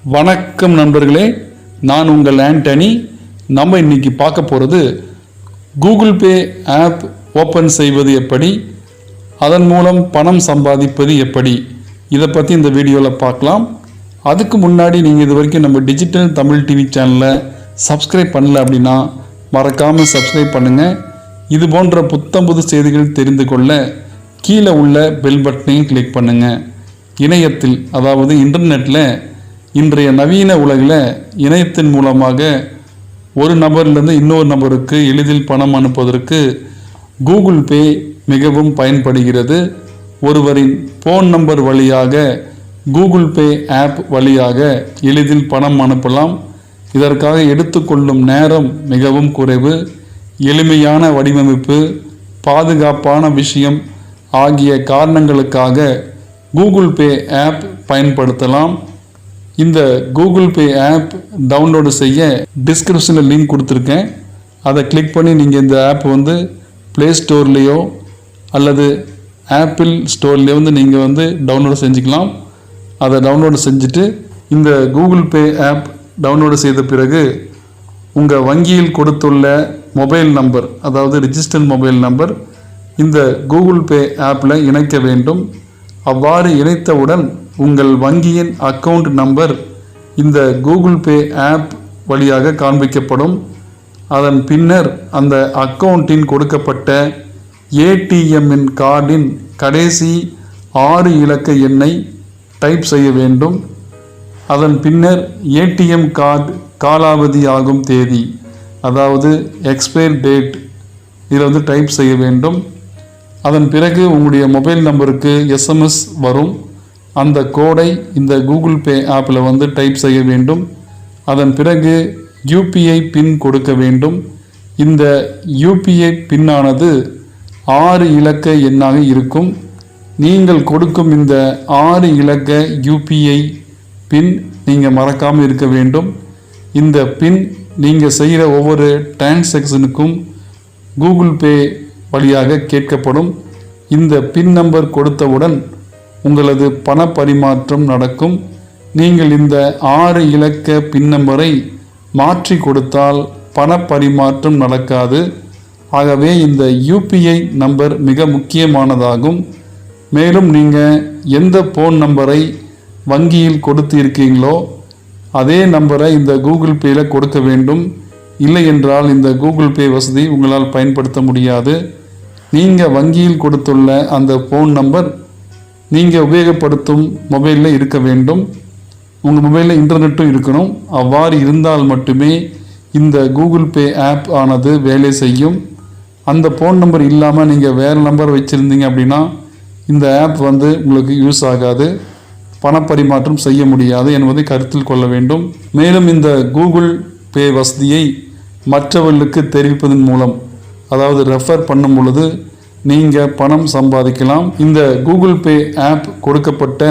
வணக்கம் நண்பர்களே, நான் உங்கள் ஆண்டனி. நம்ம இன்னைக்கு பார்க்க போகிறது கூகுள் பே ஆப் ஓப்பன் செய்வது எப்படி, அதன் மூலம் பணம் சம்பாதிப்பது எப்படி, இதை பற்றி இந்த வீடியோவில் பார்க்கலாம். அதுக்கு முன்னாடி நீங்கள் இது வரைக்கும் நம்ம டிஜிட்டல் தமிழ் டிவி சேனலை சப்ஸ்கிரைப் பண்ணல அப்படின்னா மறக்காமல் சப்ஸ்கிரைப் பண்ணுங்கள். இது போன்ற புத்தம்புது செய்திகள் தெரிந்து கொள்ள கீழே உள்ள பெல் பட்டனையும் கிளிக் பண்ணுங்கள். இணையத்தில், அதாவது இன்டர்நெட்டில் இன்றைய நவீன உலகில் இணையத்தின் மூலமாக ஒரு நபரிலிருந்து இன்னொரு நபருக்கு எளிதில் பணம் அனுப்புவதற்கு கூகுள் பே மிகவும் பயன்படுகிறது. ஒருவரின் ஃபோன் நம்பர் வழியாக கூகுள் பே ஆப் வழியாக எளிதில் பணம் அனுப்பலாம். இதற்காக எடுத்துக்கொள்ளும் நேரம் மிகவும் குறைவு. எளிமையான வடிவமைப்பு, பாதுகாப்பான விஷயம் ஆகிய காரணங்களுக்காக கூகுள் பே ஆப் பயன்படுத்தலாம். இந்த கூகுள் பே ஆப் டவுன்லோடு செய்ய டிஸ்கிரிப்ஷனில் லிங்க் கொடுத்துருக்கேன். அதை கிளிக் பண்ணி நீங்கள் இந்த ஆப் ப்ளே ஸ்டோர்லேயோ அல்லது ஆப்பிள் ஸ்டோர்லேயோ நீங்கள் டவுன்லோடு செஞ்சுக்கலாம். அதை டவுன்லோடு செஞ்சுட்டு இந்த கூகுள் பே ஆப் டவுன்லோடு செய்த பிறகு உங்கள் வங்கியில் கொடுத்துள்ள மொபைல் நம்பர், அதாவது ரிஜிஸ்டர்ட் மொபைல் நம்பர் இந்த கூகுள் பே ஆப்பில் இணைக்க வேண்டும். அவ்வாறு இணைத்தவுடன் உங்கள் வங்கியின் அக்கவுண்ட் நம்பர் இந்த கூகுள் பே ஆப் வழியாக காண்பிக்கப்படும். அதன் பின்னர் அந்த அக்கவுண்டின் கொடுக்கப்பட்ட ஏடிஎம்மின் கார்டின் கடைசி 6 இலக்க எண்ணை டைப் செய்ய வேண்டும். அதன் பின்னர் ஏடிஎம் கார்டு காலாவதி ஆகும் தேதி, அதாவது எக்ஸ்பயர் டேட், இதில் டைப் செய்ய வேண்டும். அதன் பிறகு உங்களுடைய மொபைல் நம்பருக்கு எஸ்எம்எஸ் வரும். அந்த கோடை இந்த கூகுள் பே ஆப்பில் டைப் செய்ய வேண்டும். அதன் பிறகு யூபிஐ பின் கொடுக்க வேண்டும். இந்த யூபிஐ பின்னானது 6 இலக்க எண்ணாக இருக்கும். நீங்கள் கொடுக்கும் இந்த 6 இலக்க யூபிஐ பின் நீங்கள் மறக்காமல் இருக்க வேண்டும். இந்த பின் நீங்கள் செய்கிற ஒவ்வொரு டிரான்சாக்ஷனுக்கும் கூகுள் பே வழியாக கேட்கப்படும். இந்த பின் நம்பர் கொடுத்தவுடன் உங்களது பண பரிமாற்றம் நடக்கும். நீங்கள் இந்த 6 இலக்க பின் நம்பரை மாற்றி கொடுத்தால் பண பரிமாற்றம் நடக்காது. ஆகவே இந்த யூபிஐ நம்பர் மிக முக்கியமானதாகும். மேலும் நீங்கள் எந்த ஃபோன் நம்பரை வங்கியில் கொடுத்து இருக்கீங்களோ அதே நம்பரை இந்த கூகுள் பேயில் கொடுக்க வேண்டும். இல்லை என்றால் இந்த கூகுள் பே வசதி உங்களால் பயன்படுத்த முடியாது. நீங்கள் வங்கியில் கொடுத்துள்ள அந்த ஃபோன் நம்பர் நீங்கள் உபயோகப்படுத்தும் மொபைலில் இருக்க வேண்டும். உங்கள் மொபைலில் இன்டர்நெட்டும் இருக்கணும். அவ்வாறு இருந்தால் மட்டுமே இந்த கூகுள் பே ஆப் ஆனது வேலை செய்யும். அந்த ஃபோன் நம்பர் இல்லாமல் நீங்கள் வேறு நம்பர் வச்சுருந்தீங்க அப்படின்னா இந்த ஆப் உங்களுக்கு யூஸ் ஆகாது, பணப்பரிமாற்றம் செய்ய முடியாது என்பதை கருத்தில் கொள்ள வேண்டும். மேலும் இந்த கூகுள் பே வசதியை மற்றவர்களுக்கு தெரிவிப்பதன் மூலம், அதாவது ரெஃபர் பண்ணும் பொழுது நீங்கள் பணம் சம்பாதிக்கலாம். இந்த கூகுள் பே ஆப் கொடுக்கப்பட்ட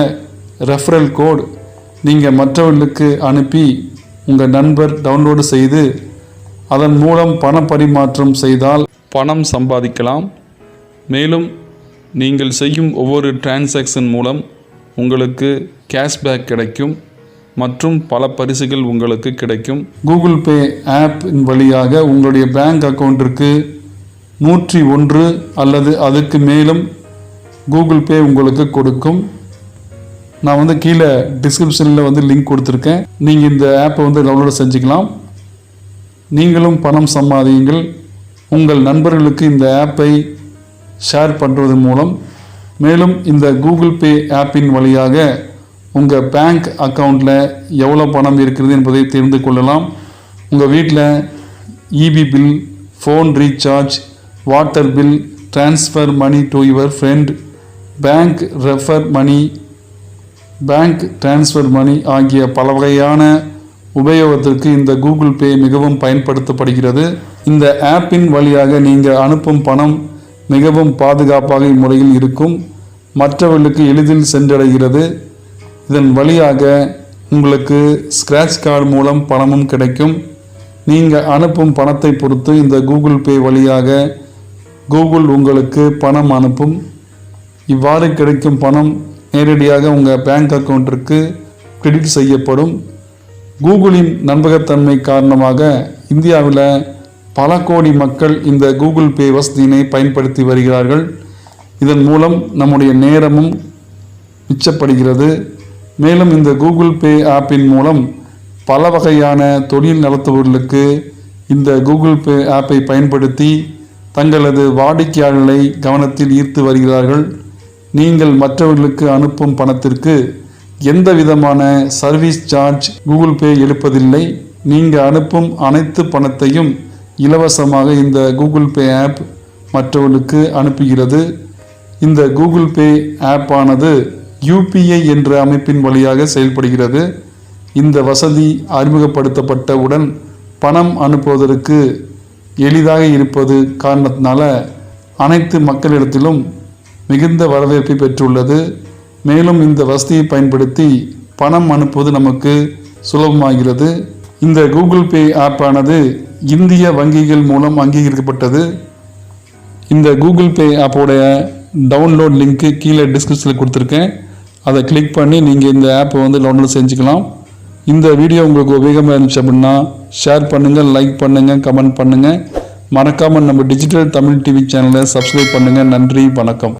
ரெஃபரல் கோட் நீங்கள் மற்றவர்களுக்கு அனுப்பி உங்கள் நண்பர் டவுன்லோடு செய்து அதன் மூலம் பண பரிமாற்றம் செய்தால் பணம் சம்பாதிக்கலாம். மேலும் நீங்கள் செய்யும் ஒவ்வொரு டிரான்சாக்ஷன் மூலம் உங்களுக்கு கேஷ்பேக் கிடைக்கும் மற்றும் பல பரிசுகள் உங்களுக்கு கிடைக்கும். கூகுள் பே ஆப்பின் வழியாக உங்களுடைய பேங்க் அக்கௌண்ட்டிற்கு 101 அல்லது அதுக்கு மேலும் கூகுள் பே உங்களுக்கு கொடுக்கும். நான் கீழே டிஸ்கிரிப்ஷனில் லிங்க் கொடுத்துருக்கேன். நீங்கள் இந்த ஆப்பை டவுன்லோட் செஞ்சுக்கலாம். நீங்களும் பணம் சம்பாதியுங்கள். உங்கள் நண்பர்களுக்கு இந்த ஆப்பை ஷேர் பண்ணுவதன் மூலம், மேலும் இந்த கூகுள் பே ஆப்பின் வழியாக உங்கள் பேங்க் அக்கௌண்ட்டில் எவ்வளோ பணம் இருக்கிறது என்பதை தெரிந்து கொள்ளலாம். உங்கள் வீட்டில் EB bill, phone recharge, water bill, transfer money to your friend, bank refer money, bank transfer money ஆகிய பல வகையான உபயோகத்திற்கு இந்த கூகுள் பே மிகவும் பயன்படுத்தப்படுகிறது. இந்த ஆப்பின் வழியாக நீங்கள் அனுப்பும் பணம் மிகவும் பாதுகாப்பாக இம்முறையில் இருக்கும். மற்றவர்களுக்கு எளிதில் சென்றடைகிறது. இதன் வழியாக உங்களுக்கு ஸ்க்ராட்ச் கார்டு மூலம் பணமும் கிடைக்கும். நீங்கள் அனுப்பும் பணத்தை பொறுத்து இந்த கூகுள் பே வழியாக கூகுள் உங்களுக்கு பணம் அனுப்பும். இவ்வாறு கிடைக்கும் பணம் நேரடியாக உங்கள் பேங்க் அக்கௌண்ட்டிற்கு கிரெடிட் செய்யப்படும். கூகுளின் நம்பகத்தன்மை காரணமாக இந்தியாவில் பல கோடி மக்கள் இந்த கூகுள் பே வசதியினை பயன்படுத்தி வருகிறார்கள். இதன் மூலம் நம்முடைய நேரமும் மிச்சப்படுகிறது. மேலும் இந்த கூகுள் பே ஆப்பின் மூலம் பல வகையான தொழில் நடத்துபவர்களுக்கு இந்த கூகுள் பே ஆப்பை பயன்படுத்தி தங்களது வாடிக்கையாளர்களை கவனத்தில் ஈர்த்து வருகிறார்கள். நீங்கள் மற்றவர்களுக்கு அனுப்பும் பணத்திற்கு எந்த விதமான சர்வீஸ் சார்ஜ் கூகுள் பே எடுப்பதில்லை. நீங்கள் அனுப்பும் அனைத்து பணத்தையும் இலவசமாக இந்த கூகுள் பே ஆப் மற்றவர்களுக்கு அனுப்புகிறது. இந்த கூகுள் பே ஆப் ஆனது UPI என்ற அமைப்பின் வழியாக செயல்படுகிறது. இந்த வசதி அறிமுகப்படுத்தப்பட்டவுடன் பணம் அனுப்புவதற்கு எளிதாக இருப்பது காரணத்தினால அனைத்து மக்களிடத்திலும் மிகுந்த வரவேற்பை பெற்றுள்ளது. மேலும் இந்த வசதியை பயன்படுத்தி பணம் அனுப்புவது நமக்கு சுலபமாகிறது. இந்த கூகுள் பே ஆப் ஆனது இந்திய வங்கிகள் மூலம் அங்கீகரிக்கப்பட்டது. இந்த கூகுள் பே ஆப்போடைய டவுன்லோட் லிங்க்கு கீழே டிஸ்கிரிப்ஷனில் கொடுத்துருக்கேன். அதை கிளிக் பண்ணி நீங்கள் இந்த ஆப்பை டவுன்லோட் செஞ்சுக்கலாம். இந்த வீடியோ உங்களுக்கு உபயோகமாக இருந்துச்சு அப்படின்னா ஷேர் பண்ணுங்கள், லைக் பண்ணுங்கள், கமெண்ட் பண்ணுங்கள். மறக்காமல் நம்ம டிஜிட்டல் தமிழ் டிவி சேனலை சப்ஸ்கிரைப் பண்ணுங்கள். நன்றி, வணக்கம்.